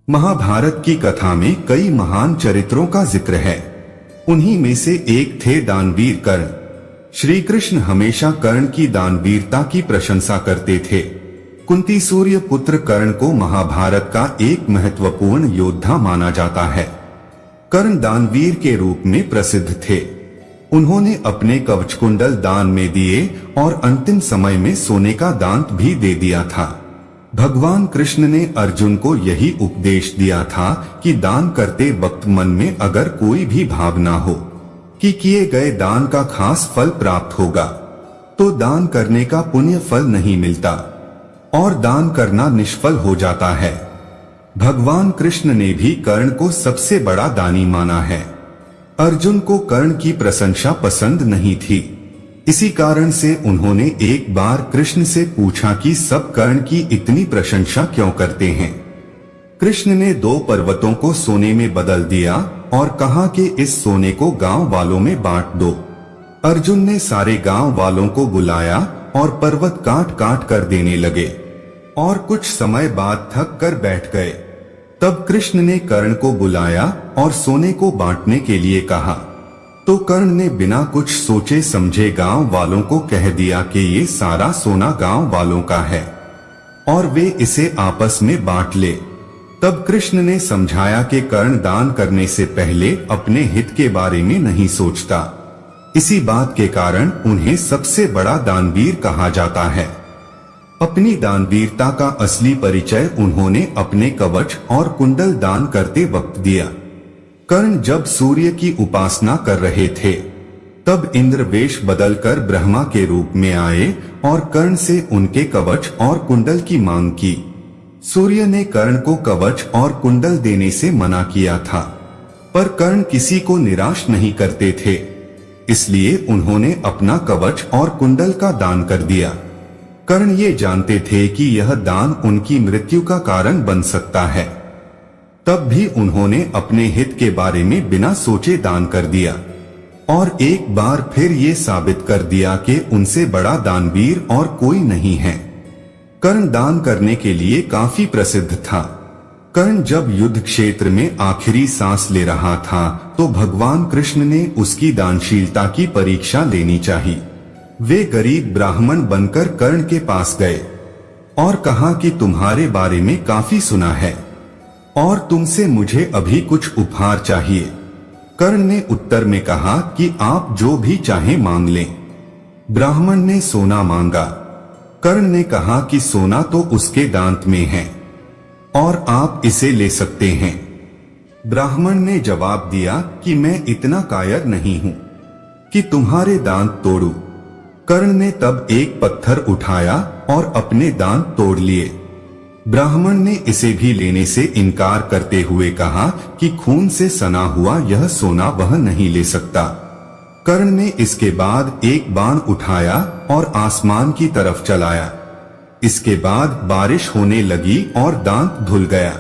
महाभारत की कथा में कई महान चरित्रों का जिक्र है। उन्हीं में से एक थे दानवीर कर्ण। श्री कृष्ण हमेशा कर्ण की दानवीरता की प्रशंसा करते थे। कुंती सूर्य पुत्र कर्ण को महाभारत का एक महत्वपूर्ण योद्धा माना जाता है। कर्ण दानवीर के रूप में प्रसिद्ध थे। उन्होंने अपने कवच कुंडल दान में दिए और अंतिम समय में सोने का दान भी दे दिया था। भगवान कृष्ण ने अर्जुन को यही उपदेश दिया था कि दान करते वक्त मन में अगर कोई भी भावना हो कि किए गए दान का खास फल प्राप्त होगा, तो दान करने का पुण्य फल नहीं मिलता और दान करना निष्फल हो जाता है। भगवान कृष्ण ने भी कर्ण को सबसे बड़ा दानी माना है। अर्जुन को कर्ण की प्रशंसा पसंद नहीं थी। इसी कारण से उन्होंने एक बार कृष्ण से पूछा कि सब कर्ण की इतनी प्रशंसा क्यों करते हैं। कृष्ण ने 2 पर्वतों को सोने में बदल दिया और कहा कि इस सोने को गांव वालों में बांट दो। अर्जुन ने सारे गांव वालों को बुलाया और पर्वत काट काट कर देने लगे और कुछ समय बाद थक कर बैठ गए। तब कृष्ण ने कर्ण को बुलाया और सोने को बांटने के लिए कहा, तो कर्ण ने बिना कुछ सोचे समझे गांव वालों को कह दिया कि ये सारा सोना गांव वालों का है और वे इसे आपस में बांट ले। तब कृष्ण ने समझाया कि कर्ण दान करने से पहले अपने हित के बारे में नहीं सोचता। इसी बात के कारण उन्हें सबसे बड़ा दानवीर कहा जाता है। अपनी दानवीरता का असली परिचय उन्होंने अपने कवच और कुंडल दान करते वक्त दिया। कर्ण जब सूर्य की उपासना कर रहे थे, तब इंद्र वेश बदलकर ब्रह्मा के रूप में आए और कर्ण से उनके कवच और कुंडल की मांग की। सूर्य ने कर्ण को कवच और कुंडल देने से मना किया था, पर कर्ण किसी को निराश नहीं करते थे, इसलिए उन्होंने अपना कवच और कुंडल का दान कर दिया। कर्ण ये जानते थे कि यह दान उनकी मृत्यु का कारण बन सकता है, तब भी उन्होंने अपने हित के बारे में बिना सोचे दान कर दिया और एक बार फिर ये साबित कर दिया कि उनसे बड़ा दानवीर और कोई नहीं है। कर्ण दान करने के लिए काफी प्रसिद्ध था। कर्ण जब युद्ध क्षेत्र में आखिरी सांस ले रहा था, तो भगवान कृष्ण ने उसकी दानशीलता की परीक्षा लेनी चाहिए। वे गरीब ब्राह्मण बनकर कर्ण के पास गए और कहा कि तुम्हारे बारे में काफी सुना है और तुमसे मुझे अभी कुछ उपहार चाहिए। कर्ण ने उत्तर में कहा कि आप जो भी चाहे मांग लें। ब्राह्मण ने सोना मांगा। कर्ण ने कहा कि सोना तो उसके दांत में है और आप इसे ले सकते हैं। ब्राह्मण ने जवाब दिया कि मैं इतना कायर नहीं हूं कि तुम्हारे दांत तोड़ूं। कर्ण ने तब एक पत्थर उठाया और अपने दांत तोड़ लिए। ब्राह्मण ने इसे भी लेने से इनकार करते हुए कहा कि खून से सना हुआ यह सोना वह नहीं ले सकता। कर्ण ने इसके बाद एक बाण उठाया और आसमान की तरफ चलाया। इसके बाद बारिश होने लगी और दांत धुल गया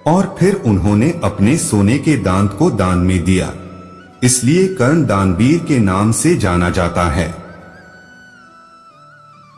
और फिर उन्होंने अपने सोने के दांत को दान में दिया। इसलिए कर्ण दानवीर के नाम से जाना जाता है।